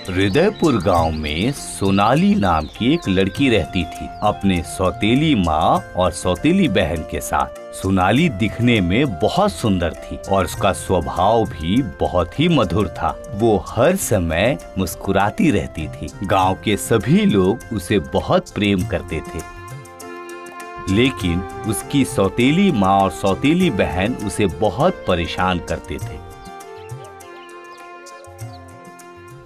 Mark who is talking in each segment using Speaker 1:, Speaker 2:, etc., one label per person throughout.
Speaker 1: हृदयपुर गांव में सोनाली नाम की एक लड़की रहती थी अपने सौतेली माँ और सौतेली बहन के साथ। सोनाली दिखने में बहुत सुंदर थी और उसका स्वभाव भी बहुत ही मधुर था। वो हर समय मुस्कुराती रहती थी। गांव के सभी लोग उसे बहुत प्रेम करते थे, लेकिन उसकी सौतेली माँ और सौतेली बहन उसे बहुत परेशान करते थे।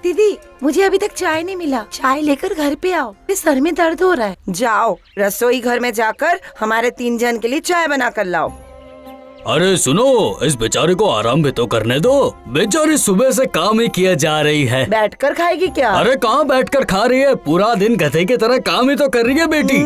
Speaker 2: दीदी, मुझे अभी तक चाय नहीं मिला। चाय लेकर घर पे आओ, मेरे सर में दर्द हो रहा है।
Speaker 3: जाओ रसोई घर में जाकर हमारे 3 जन के लिए चाय बना कर लाओ।
Speaker 4: अरे सुनो, इस बेचारे को आराम भी तो करने दो। बेचारी सुबह से काम ही किया जा रही है।
Speaker 3: बैठकर खाएगी क्या?
Speaker 4: अरे कहाँ बैठकर खा रही है, पूरा दिन गधे की तरह काम ही तो कर रही है बेटी।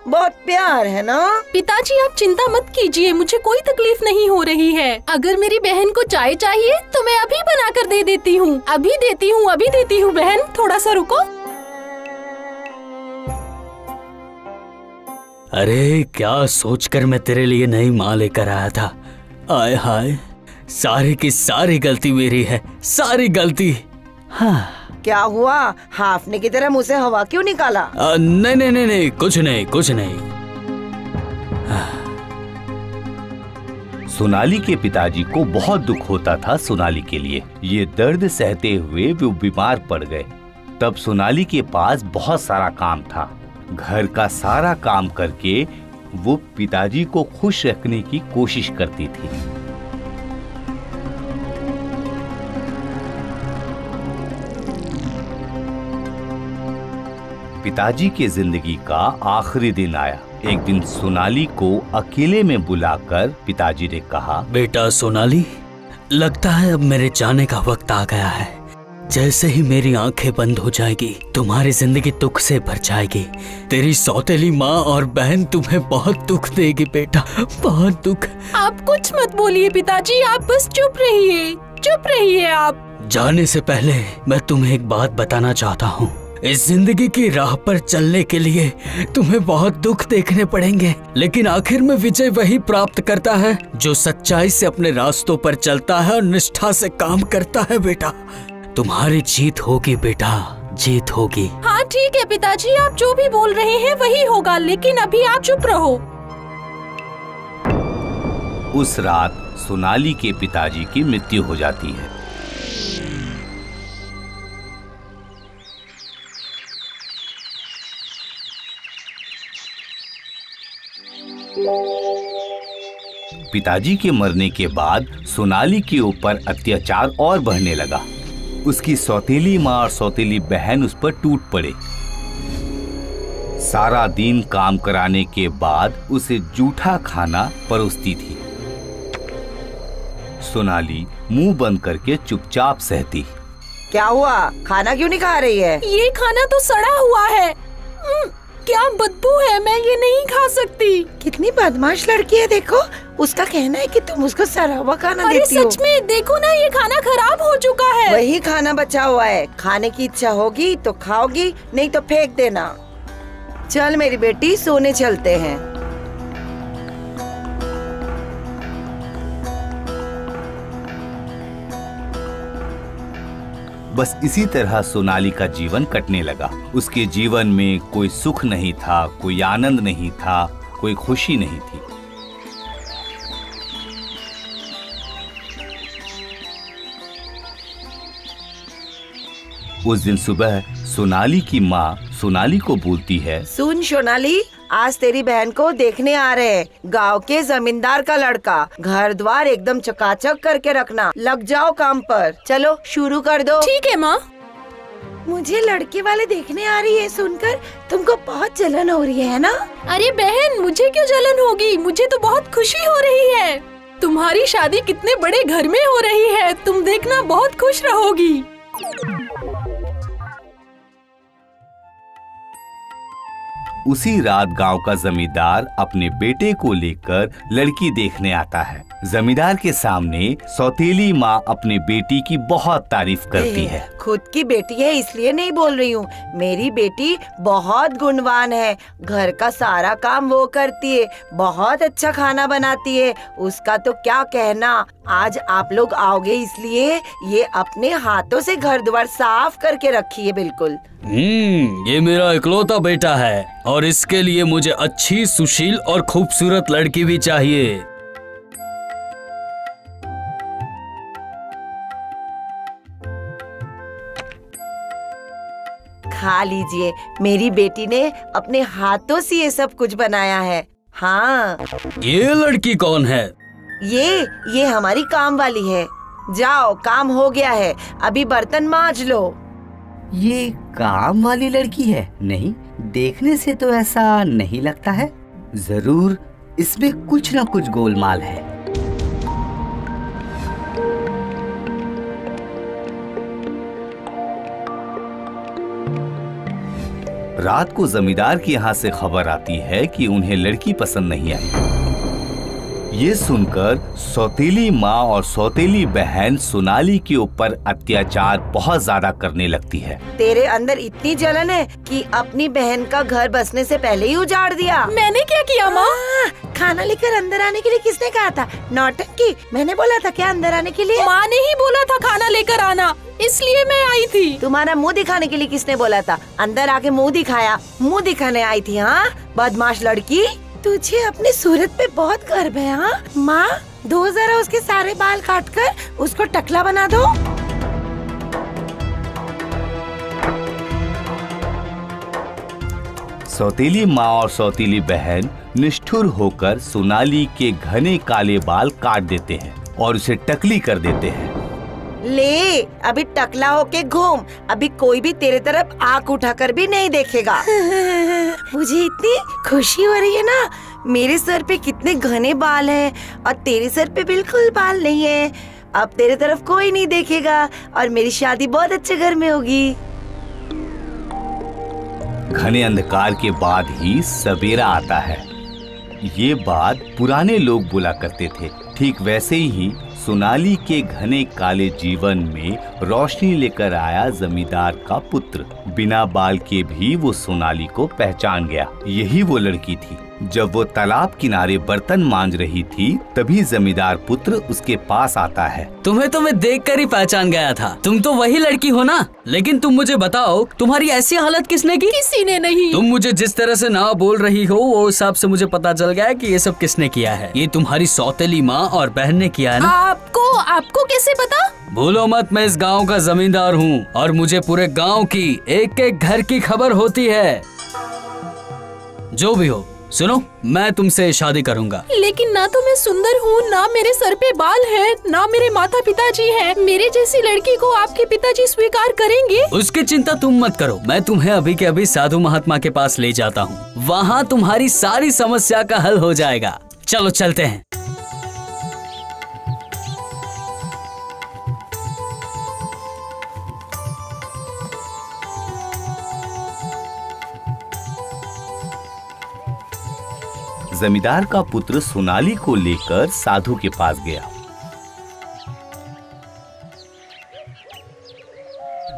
Speaker 3: बहुत प्यार है ना।
Speaker 5: पिताजी आप चिंता मत कीजिए, मुझे कोई तकलीफ नहीं हो रही है। अगर मेरी बहन को चाय चाहिए तो मैं अभी बना कर दे देती हूँ। अभी देती हूँ बहन, थोड़ा सा रुको।
Speaker 4: अरे क्या सोचकर मैं तेरे लिए नई माँ लेकर आया था। आय हाय, सारी की सारी गलती मेरी है, सारी गलती। हाँ
Speaker 3: क्या हुआ? हाफने की तरह मुंह से हवा क्यों निकाला?
Speaker 4: नहीं, कुछ नहीं।
Speaker 1: सोनाली के पिताजी को बहुत दुख होता था सोनाली के लिए। ये दर्द सहते हुए वो बीमार पड़ गए। तब सोनाली के पास बहुत सारा काम था। घर का सारा काम करके वो पिताजी को खुश रखने की कोशिश करती थी। पिताजी की जिंदगी का आखिरी दिन आया। एक दिन सोनाली को अकेले में बुलाकर पिताजी ने कहा,
Speaker 4: बेटा सोनाली, लगता है अब मेरे जाने का वक्त आ गया है। जैसे ही मेरी आंखें बंद हो जाएगी, तुम्हारी जिंदगी दुख से भर जाएगी। तेरी सौतेली माँ और बहन तुम्हें बहुत दुख देगी बेटा, बहुत दुख।
Speaker 5: आप कुछ मत बोलिए पिताजी, आप बस चुप रहिए आप।
Speaker 4: जाने से पहले मैं तुम्हें एक बात बताना चाहता हूँ। इस जिंदगी की राह पर चलने के लिए तुम्हें बहुत दुख देखने पड़ेंगे, लेकिन आखिर में विजय वही प्राप्त करता है जो सच्चाई से अपने रास्तों पर चलता है और निष्ठा से काम करता है। बेटा, तुम्हारी जीत होगी बेटा, जीत होगी।
Speaker 5: हाँ ठीक है पिताजी, आप जो भी बोल रहे हैं वही होगा, लेकिन अभी आप चुप रहो।
Speaker 1: उस रात सोनाली के पिताजी की मृत्यु हो जाती है। पिताजी के मरने के बाद सोनाली के ऊपर अत्याचार और बढ़ने लगा। उसकी सौतेली माँ और सौतेली बहन उस पर टूट पड़े। सारा दिन काम कराने के बाद उसे जूठा खाना परोसती थी। सोनाली मुंह बंद करके चुपचाप सहती।
Speaker 3: क्या हुआ? खाना क्यों नहीं खा रही है?
Speaker 5: ये खाना तो सड़ा हुआ है। क्या बदबू है, मैं ये नहीं खा सकती।
Speaker 2: कितनी बदमाश लड़की है, देखो। उसका कहना है कि तुम उसको सड़ा हुआ खाना देती हो।
Speaker 5: अरे सच में, देखो ना, ये खाना खराब हो चुका है।
Speaker 3: वही खाना बचा हुआ है। खाने की इच्छा होगी तो खाओगी, नहीं तो फेंक देना। चल मेरी बेटी, सोने चलते हैं।
Speaker 1: बस इसी तरह सोनाली का जीवन कटने लगा। उसके जीवन में कोई सुख नहीं था, कोई आनंद नहीं था, कोई खुशी नहीं थी। उस दिन सुबह सोनाली की माँ सोनाली को बोलती है,
Speaker 3: सुन सोनाली, आज तेरी बहन को देखने आ रहे हैं। गांव के जमींदार का लड़का। घर द्वार एकदम चकाचक करके रखना। लग जाओ काम पर। चलो शुरू कर दो।
Speaker 5: ठीक है माँ।
Speaker 2: मुझे लड़के वाले देखने आ रही है सुनकर तुमको बहुत जलन हो रही है ना?
Speaker 5: अरे बहन, मुझे क्यों जलन होगी, मुझे तो बहुत खुशी हो रही है। तुम्हारी शादी कितने बड़े घर में हो रही है, तुम देखना बहुत खुश रहोगी।
Speaker 1: उसी रात गांव का जमींदार अपने बेटे को लेकर लड़की देखने आता है। जमींदार के सामने सौतेली माँ अपने बेटी की बहुत तारीफ करती है।
Speaker 3: खुद की बेटी है इसलिए नहीं बोल रही हूँ, मेरी बेटी बहुत गुणवान है, घर का सारा काम वो करती है, बहुत अच्छा खाना बनाती है, उसका तो क्या कहना। आज आप लोग आओगे इसलिए ये अपने हाथों से घर द्वार साफ करके रखी है। बिल्कुल।
Speaker 4: ये मेरा इकलौता बेटा है और इसके लिए मुझे अच्छी, सुशील और खूबसूरत लड़की भी चाहिए।
Speaker 3: खा लीजिए, मेरी बेटी ने अपने हाथों से ये सब कुछ बनाया है। हाँ।
Speaker 4: ये लड़की कौन है?
Speaker 3: ये हमारी काम वाली है। जाओ, काम हो गया है, अभी बर्तन मांज लो।
Speaker 6: ये काम वाली लड़की है? नहीं, देखने से तो ऐसा नहीं लगता है। जरूर इसमें कुछ न कुछ गोलमाल है।
Speaker 1: रात को जमींदार के यहाँ से खबर आती है कि उन्हें लड़की पसंद नहीं आई। ये सुनकर सौतेली माँ और सौतेली बहन सोनाली के ऊपर अत्याचार बहुत ज्यादा करने लगती है।
Speaker 3: तेरे अंदर इतनी जलन है कि अपनी बहन का घर बसने से पहले ही उजाड़ दिया।
Speaker 5: मैंने क्या किया माँ?
Speaker 2: खाना लेकर अंदर आने के लिए किसने कहा था? नौटंकी। मैंने बोला था क्या अंदर आने के लिए?
Speaker 5: माँ ने ही बोला था खाना लेकर आना, इसलिए मैं आई थी।
Speaker 3: तुम्हारा मुंह दिखाने के लिए किसने बोला था? अंदर आके मुंह दिखाया, मुंह दिखाने आई थी। हाँ, बदमाश लड़की।
Speaker 2: तुझे अपनी सूरत पे बहुत गर्व है। हाँ माँ, दो जरा उसके सारे बाल काटकर उसको टकला बना दो।
Speaker 1: सौतेली माँ और सौतेली बहन निष्ठुर होकर सोनाली के घने काले बाल काट देते हैं और उसे टकली कर देते हैं।
Speaker 3: ले, अभी टकला होके घूम, अभी कोई भी तेरे तरफ आंख उठाकर भी नहीं देखेगा।
Speaker 2: मुझे इतनी खुशी हो रही है ना। मेरे सर पे कितने घने बाल हैं और तेरे सर पे बिल्कुल बाल नहीं है। अब तेरे तरफ कोई नहीं देखेगा और मेरी शादी बहुत अच्छे घर में होगी।
Speaker 1: घने अंधकार के बाद ही सवेरा आता है। ये बात पुराने लोग बोला करते थे। ठीक वैसे ही सोनाली के घने काले जीवन में रोशनी लेकर आया जमींदार का पुत्र। बिना बाल के भी वो सोनाली को पहचान गया। यही वो लड़की थी। जब वो तालाब किनारे बर्तन मांज रही थी तभी जमींदार पुत्र उसके पास आता है।
Speaker 4: तुम्हें तो मैं देखकर ही पहचान गया था। तुम तो वही लड़की हो ना? लेकिन तुम मुझे बताओ, तुम्हारी ऐसी हालत किसने की?
Speaker 5: किसी ने नहीं।
Speaker 4: तुम मुझे जिस तरह से ना बोल रही हो वो हिसाब से मुझे पता चल गया है कि ये सब किसने किया है। ये तुम्हारी सौतेली माँ और बहन ने किया है ना?
Speaker 5: आपको कैसे पता?
Speaker 4: भूलो मत, मैं इस गांव का जमींदार हूँ और मुझे पूरे गांव की एक एक घर की खबर होती है। जो भी हो, सुनो, मैं तुमसे शादी करूंगा।
Speaker 5: लेकिन ना तो मैं सुंदर हूँ, ना मेरे सर पे बाल है, ना मेरे माता पिताजी हैं। मेरे जैसी लड़की को आपके पिताजी स्वीकार करेंगे?
Speaker 4: उसकी चिंता तुम मत करो, मैं तुम्हें अभी के अभी साधु महात्मा के पास ले जाता हूँ। वहाँ तुम्हारी सारी समस्या का हल हो जाएगा। चलो चलते हैं।
Speaker 1: जमींदार का पुत्र सोनाली को लेकर साधु के पास गया।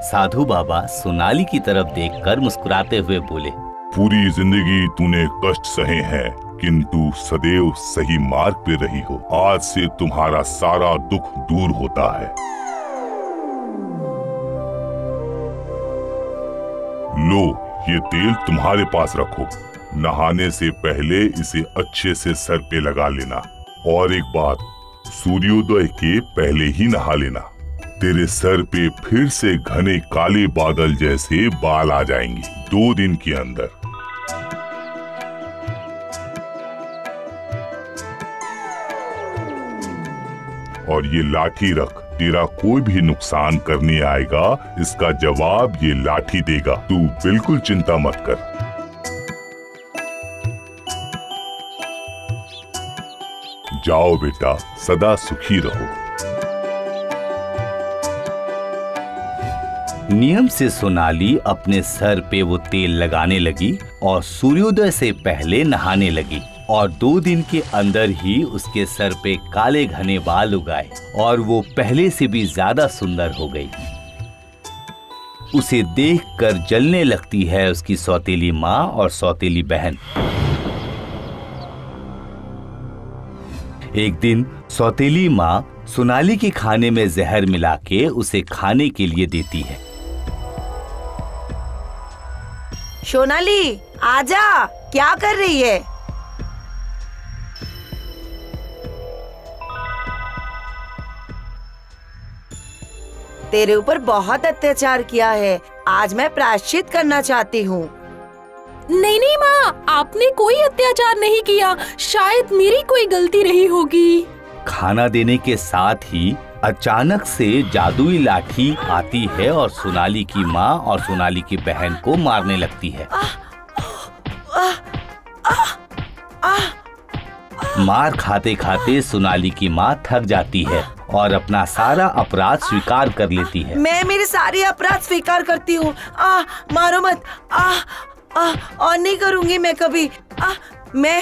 Speaker 1: साधु बाबा सोनाली की तरफ देखकर मुस्कुराते हुए बोले,
Speaker 7: पूरी जिंदगी तूने कष्ट सहे हैं किंतु सदैव सही मार्ग पे रही हो। आज से तुम्हारा सारा दुख दूर होता है। लो, ये तेल तुम्हारे पास रखो। नहाने से पहले इसे अच्छे से सर पे लगा लेना। और एक बात, सूर्योदय के पहले ही नहा लेना। तेरे सर पे फिर से घने काले बादल जैसे बाल आ जाएंगे 2 दिन के अंदर। और ये लाठी रख, तेरा कोई भी नुकसान करने आएगा इसका जवाब ये लाठी देगा। तू बिल्कुल चिंता मत कर। जाओ बेटा, सदा सुखी रहो।
Speaker 1: नियम से सोनाली अपने सर पे वो तेल लगाने लगी और सूर्योदय से पहले नहाने लगी और 2 दिन के अंदर ही उसके सर पे काले घने बाल उगाए और वो पहले से भी ज्यादा सुंदर हो गई। उसे देखकर जलने लगती है उसकी सौतेली माँ और सौतेली बहन। एक दिन सौतेली माँ सोनाली के खाने में जहर मिला के उसे खाने के लिए देती है।
Speaker 3: सोनाली आजा, क्या कर रही है? तेरे ऊपर बहुत अत्याचार किया है, आज मैं प्रायश्चित करना चाहती हूँ।
Speaker 5: नहीं नहीं माँ, आपने कोई अत्याचार नहीं किया, शायद मेरी कोई गलती रही होगी।
Speaker 1: खाना देने के साथ ही अचानक से जादुई लाठी आती है और सोनाली की माँ और सोनाली की बहन को मारने लगती है। मार खाते खाते सोनाली की माँ थक जाती है और अपना सारा अपराध स्वीकार कर लेती है।
Speaker 3: मैं मेरे सारे अपराध स्वीकार करती हूँ। मारो मत। और नहीं करूँगी मैं कभी। मैं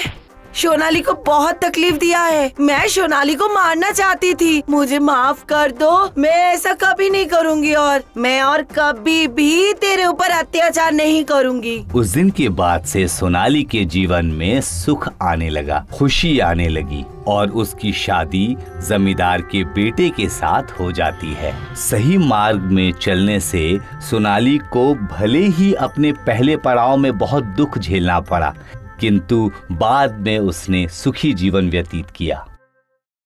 Speaker 3: सोनाली को बहुत तकलीफ दिया है, मैं सोनाली को मारना चाहती थी, मुझे माफ कर दो, मैं ऐसा कभी नहीं करूँगी और मैं और कभी भी तेरे ऊपर अत्याचार नहीं करूँगी।
Speaker 1: उस दिन के बाद से सोनाली के जीवन में सुख आने लगा, खुशी आने लगी और उसकी शादी जमींदार के बेटे के साथ हो जाती है। सही मार्ग में चलने से सोनाली को भले ही अपने पहले पड़ाव में बहुत दुख झेलना पड़ा, किंतु बाद में उसने सुखी जीवन व्यतीत किया।